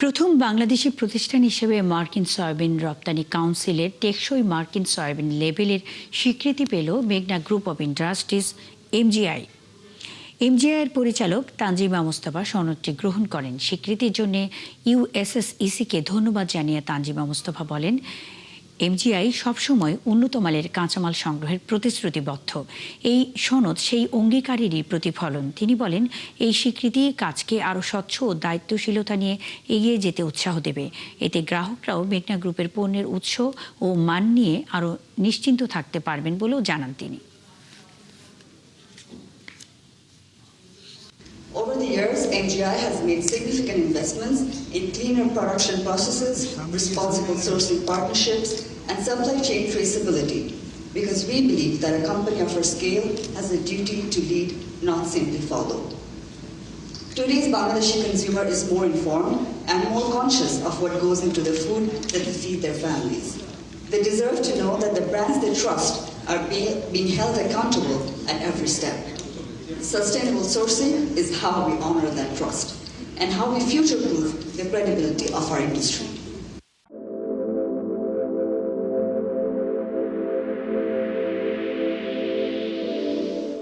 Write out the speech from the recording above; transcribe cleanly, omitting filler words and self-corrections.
প্রথম বাংলাদেশি প্রতিষ্ঠান হিসেবে মার্কিন সয়াবিন রপ্তানি কাউন্সিলের টেকসই মার্কিন সয়াবিন লেবেলের স্বীকৃতি পেল মেঘনা গ্রুপ অব ইন্ডাস্ট্রিজ এমজিআই। এমজিআইয়ের পরিচালক তানজিমা মোস্তফা সনদটি গ্রহণ করেন। স্বীকৃতির জন্য ইউএসএসইসিকে ধন্যবাদ জানিয়ে তানজিমা মোস্তফা বলেন, এমজিআই সবসময় উন্নত মানের কাঁচামাল সংগ্রহের প্রতিশ্রুতিবদ্ধ। এই সনদ সেই অঙ্গীকারেরই প্রতিফলন। তিনি বলেন, এই স্বীকৃতি কাজকে আরও স্বচ্ছ ও দায়িত্বশীলতা নিয়ে এগিয়ে যেতে উৎসাহ দেবে। এতে গ্রাহকরাও মেঘনা গ্রুপের পণ্যের উৎস ও মান নিয়ে আরও নিশ্চিন্ত থাকতে পারবেন বলেও জানান তিনি। Over the years, MGI has made significant investments in cleaner production processes, responsible sourcing partnerships, and supply chain traceability, because we believe that a company of our scale has a duty to lead, not simply follow. Today's Bangladeshi consumer is more informed and more conscious of what goes into the food that they feed their families. They deserve to know that the brands they trust are being held accountable at every step. Sustainable sourcing is how we honor that trust and how we future-proof the credibility of our industry.